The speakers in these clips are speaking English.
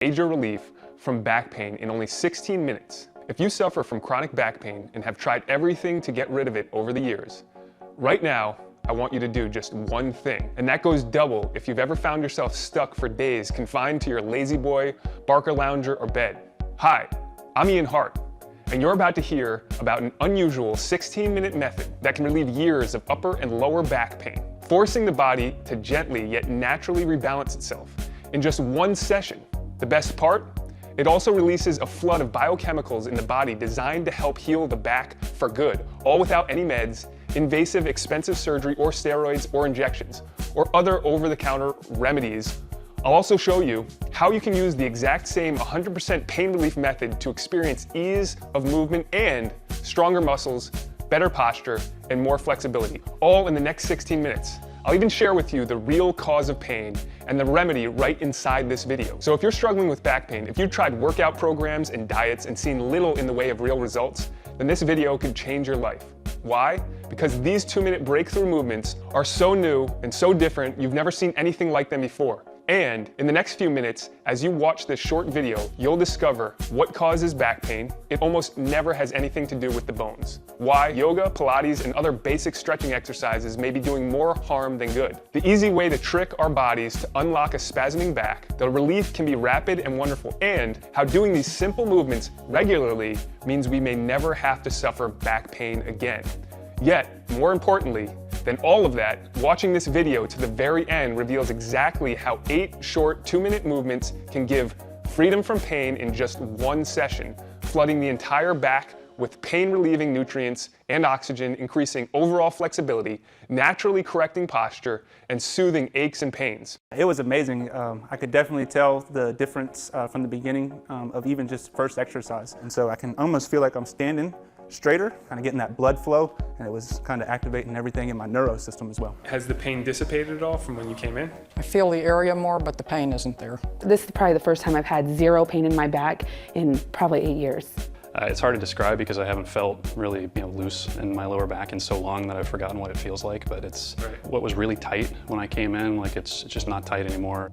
Major relief from back pain in only 16 minutes. If you suffer from chronic back pain and have tried everything to get rid of it over the years, right now, I want you to do just one thing, and that goes double if you've ever found yourself stuck for days confined to your lazy boy, Barker lounger, or bed. Hi, I'm Ian Hart, and you're about to hear about an unusual 16-minute method that can relieve years of upper and lower back pain, forcing the body to gently yet naturally rebalance itself in just one session. The best part? It also releases a flood of biochemicals in the body designed to help heal the back for good, all without any meds, invasive, expensive surgery, or steroids, or injections, or other over-the-counter remedies. I'll also show you how you can use the exact same 100% pain relief method to experience ease of movement and stronger muscles, better posture, and more flexibility, all in the next 16 minutes. I'll even share with you the real cause of pain and the remedy right inside this video. So if you're struggling with back pain, if you've tried workout programs and diets and seen little in the way of real results, then this video could change your life. Why? Because these 2-minute breakthrough movements are so new and so different, you've never seen anything like them before. And in the next few minutes, as you watch this short video, you'll discover what causes back pain. It almost never has anything to do with the bones. Why yoga, Pilates, and other basic stretching exercises may be doing more harm than good. The easy way to trick our bodies to unlock a spasming back, the relief can be rapid and wonderful, and how doing these simple movements regularly means we may never have to suffer back pain again. Yet, more importantly than all of that, watching this video to the very end reveals exactly how 8 short 2-minute movements can give freedom from pain in just one session, flooding the entire back with pain-relieving nutrients and oxygen, increasing overall flexibility, naturally correcting posture, and soothing aches and pains. It was amazing. I could definitely tell the difference from the beginning of even just first exercise. And so I can almost feel like I'm standing straighter, kind of getting that blood flow, and it was kind of activating everything in my neuro system as well. Has the pain dissipated at all from when you came in? I feel the area more, but the pain isn't there. This is probably the first time I've had zero pain in my back in probably 8 years. It's hard to describe because I haven't felt really loose in my lower back in so long that I've forgotten what it feels like, but it's what was really tight when I came in, like it's just not tight anymore.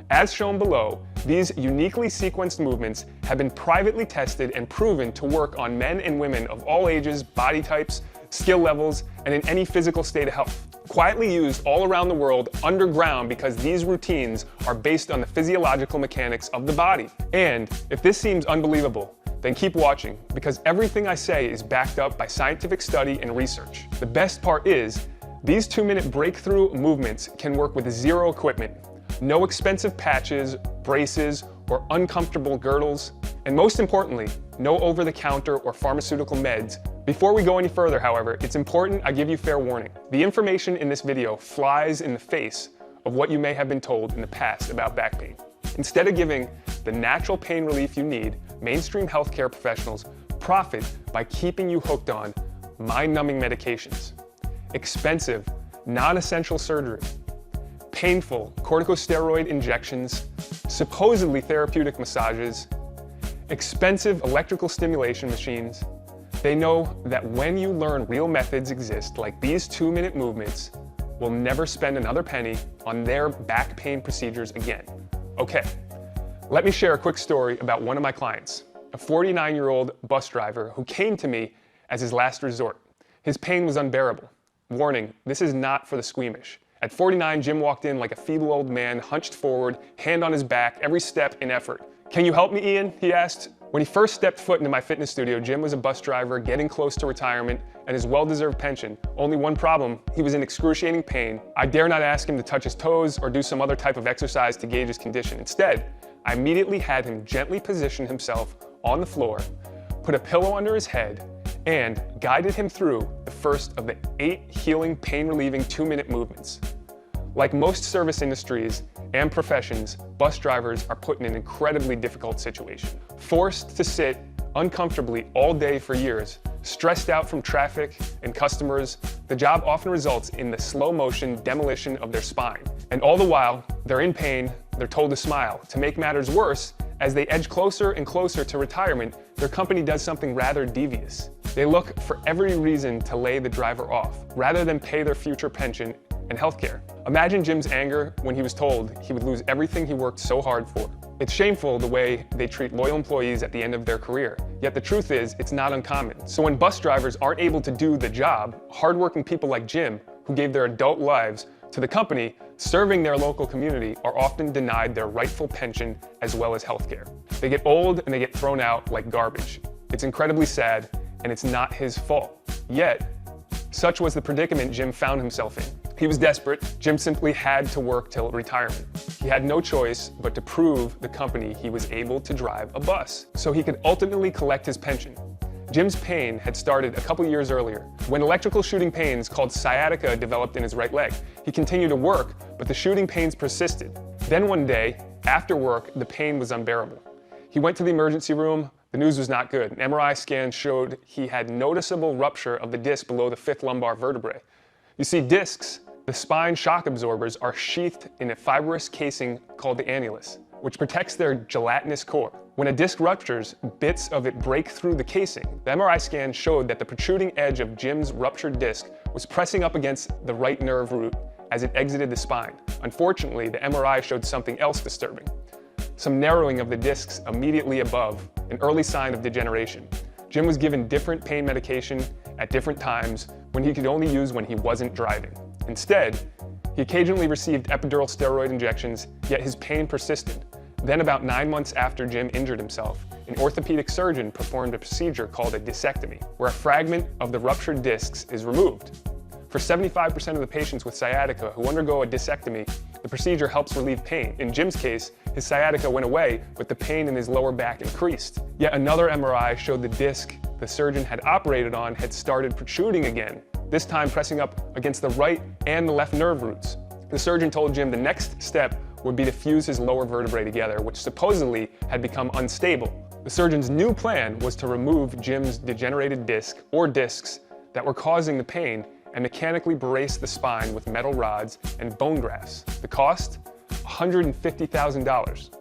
As shown below, these uniquely sequenced movements have been privately tested and proven to work on men and women of all ages, body types, skill levels, and in any physical state of health. Quietly used all around the world underground because these routines are based on the physiological mechanics of the body. And if this seems unbelievable, then keep watching, because everything I say is backed up by scientific study and research. The best part is, these 2-minute breakthrough movements can work with zero equipment. No expensive patches, braces, or uncomfortable girdles, and most importantly, no over-the-counter or pharmaceutical meds. Before we go any further, however, it's important I give you fair warning. The information in this video flies in the face of what you may have been told in the past about back pain. Instead of giving the natural pain relief you need, mainstream healthcare professionals profit by keeping you hooked on mind-numbing medications, expensive, non-essential surgery, painful corticosteroid injections, supposedly therapeutic massages, expensive electrical stimulation machines. They know that when you learn real methods exist like these 2-minute movements, we'll never spend another penny on their back pain procedures again. Okay, let me share a quick story about one of my clients, a 49-year-old bus driver who came to me as his last resort. His pain was unbearable. Warning, this is not for the squeamish. At 49, Jim walked in like a feeble old man, hunched forward, hand on his back, every step in effort. "Can you help me, Ian?" he asked. When he first stepped foot into my fitness studio, Jim was a bus driver getting close to retirement and his well-deserved pension. Only one problem, he was in excruciating pain. I dare not ask him to touch his toes or do some other type of exercise to gauge his condition. Instead, I immediately had him gently position himself on the floor, put a pillow under his head, and guided him through the first of the 8 healing, pain-relieving 2-minute movements. Like most service industries and professions, bus drivers are put in an incredibly difficult situation. Forced to sit uncomfortably all day for years, stressed out from traffic and customers, the job often results in the slow-motion demolition of their spine. And all the while, they're in pain, they're told to smile. To make matters worse, as they edge closer and closer to retirement, their company does something rather devious. They look for every reason to lay the driver off, rather than pay their future pension and healthcare. Imagine Jim's anger when he was told he would lose everything he worked so hard for. It's shameful the way they treat loyal employees at the end of their career. Yet the truth is, it's not uncommon. So when bus drivers aren't able to do the job, hardworking people like Jim, who gave their adult lives to the company, serving their local community, are often denied their rightful pension as well as health care. They get old and they get thrown out like garbage. It's incredibly sad, and it's not his fault. Yet, such was the predicament Jim found himself in. He was desperate. Jim simply had to work till retirement. He had no choice but to prove the company he was able to drive a bus, so he could ultimately collect his pension. Jim's pain had started a couple years earlier, when electrical shooting pains called sciatica developed in his right leg. He continued to work, but the shooting pains persisted. Then one day, after work, the pain was unbearable. He went to the emergency room. The news was not good. An MRI scan showed he had noticeable rupture of the disc below the 5th lumbar vertebrae. You see, discs, the spine shock absorbers, are sheathed in a fibrous casing called the annulus, which protects their gelatinous core. When a disc ruptures, bits of it break through the casing. The MRI scan showed that the protruding edge of Jim's ruptured disc was pressing up against the right nerve root as it exited the spine. Unfortunately, the MRI showed something else disturbing: some narrowing of the discs immediately above, an early sign of degeneration. Jim was given different pain medication at different times when he could only use when he wasn't driving. Instead, he occasionally received epidural steroid injections, yet his pain persisted. Then, about 9 months after Jim injured himself, an orthopedic surgeon performed a procedure called a discectomy, where a fragment of the ruptured discs is removed. For 75% of the patients with sciatica who undergo a discectomy, the procedure helps relieve pain. In Jim's case, his sciatica went away, but the pain in his lower back increased. Yet another MRI showed the disc the surgeon had operated on had started protruding again, this time pressing up against the right and the left nerve roots. The surgeon told Jim the next step would be to fuse his lower vertebrae together, which supposedly had become unstable. The surgeon's new plan was to remove Jim's degenerated disc, or discs, that were causing the pain, and mechanically brace the spine with metal rods and bone grafts. The cost? $150,000.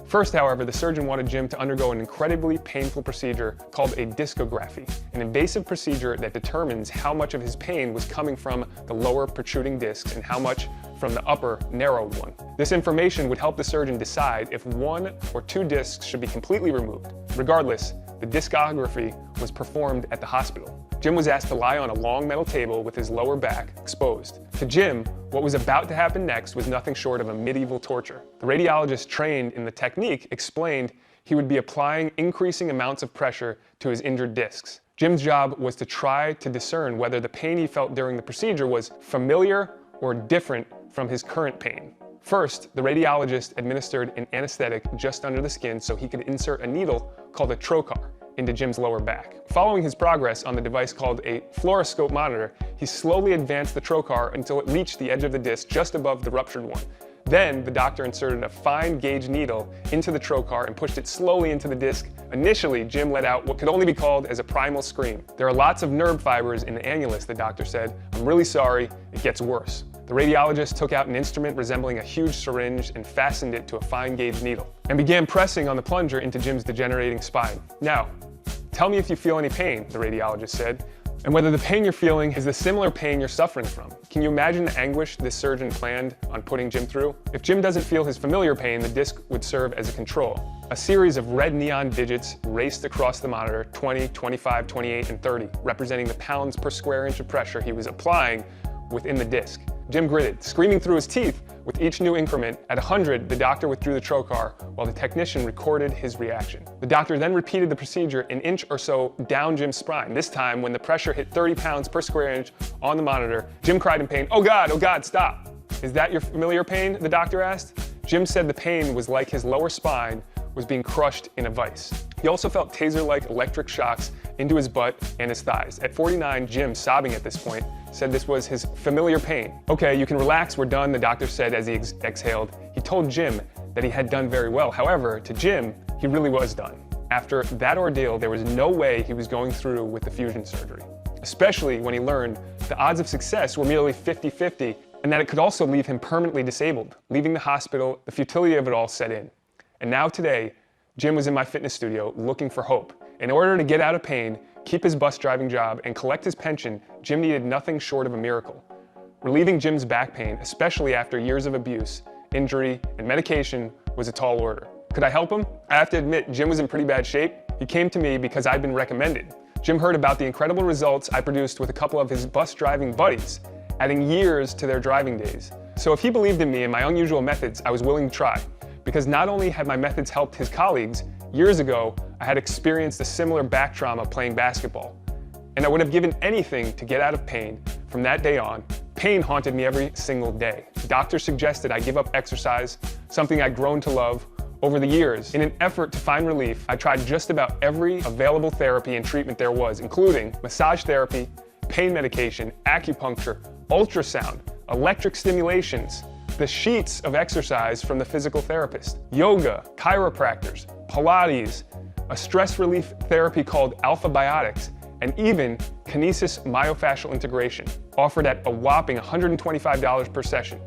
First, however, the surgeon wanted Jim to undergo an incredibly painful procedure called a discography, an invasive procedure that determines how much of his pain was coming from the lower protruding discs and how much from the upper narrowed one. This information would help the surgeon decide if 1 or 2 discs should be completely removed. Regardless, the discography was performed at the hospital. Jim was asked to lie on a long metal table with his lower back exposed. To Jim, what was about to happen next was nothing short of a medieval torture. The radiologist trained in the technique explained he would be applying increasing amounts of pressure to his injured discs. Jim's job was to try to discern whether the pain he felt during the procedure was familiar or different from his current pain. First, the radiologist administered an anesthetic just under the skin so he could insert a needle called a trocar into Jim's lower back. Following his progress on the device called a fluoroscope monitor, he slowly advanced the trocar until it reached the edge of the disc just above the ruptured one. Then, the doctor inserted a fine gauge needle into the trocar and pushed it slowly into the disc. Initially, Jim let out what could only be called as a primal scream. "There are lots of nerve fibers in the annulus," the doctor said. "I'm really sorry, it gets worse." The radiologist took out an instrument resembling a huge syringe and fastened it to a fine gauge needle, and began pressing on the plunger into Jim's degenerating spine. "Now, tell me if you feel any pain," the radiologist said, "and whether the pain you're feeling is the similar pain you're suffering from." Can you imagine the anguish this surgeon planned on putting Jim through? If Jim doesn't feel his familiar pain, the disc would serve as a control. A series of red neon digits raced across the monitor, 20, 25, 28, and 30, representing the pounds per square inch of pressure he was applying within the disc. Jim gritted, screaming through his teeth with each new increment. At 100, the doctor withdrew the trocar while the technician recorded his reaction. The doctor then repeated the procedure an inch or so down Jim's spine. This time, when the pressure hit 30 pounds per square inch on the monitor, Jim cried in pain, oh God, stop." "Is that your familiar pain?" the doctor asked. Jim said the pain was like his lower spine was being crushed in a vice. He also felt taser-like electric shocks into his butt and his thighs. At 49, Jim, sobbing at this point, said this was his familiar pain. "Okay, you can relax, we're done," the doctor said as he exhaled. He told Jim that he had done very well. However, to Jim, he really was done. After that ordeal, there was no way he was going through with the fusion surgery, especially when he learned the odds of success were merely 50-50, and that it could also leave him permanently disabled. Leaving the hospital, the futility of it all set in. And now today, Jim was in my fitness studio looking for hope. In order to get out of pain, keep his bus driving job, and collect his pension, Jim needed nothing short of a miracle. Relieving Jim's back pain, especially after years of abuse, injury, and medication, was a tall order. Could I help him? I have to admit, Jim was in pretty bad shape. He came to me because I'd been recommended. Jim heard about the incredible results I produced with a couple of his bus driving buddies, adding years to their driving days. So if he believed in me and my unusual methods, I was willing to try. Because not only had my methods helped his colleagues, years ago, I had experienced a similar back trauma playing basketball. And I would have given anything to get out of pain. From that day on, pain haunted me every single day. Doctors suggested I give up exercise, something I'd grown to love. Over the years, in an effort to find relief, I tried just about every available therapy and treatment there was, including massage therapy, pain medication, acupuncture, ultrasound, electric stimulations, the sheets of exercise from the physical therapist, yoga, chiropractors, Pilates, a stress relief therapy called Alpha Biotics, and even kinesis myofascial integration, offered at a whopping $125 per session.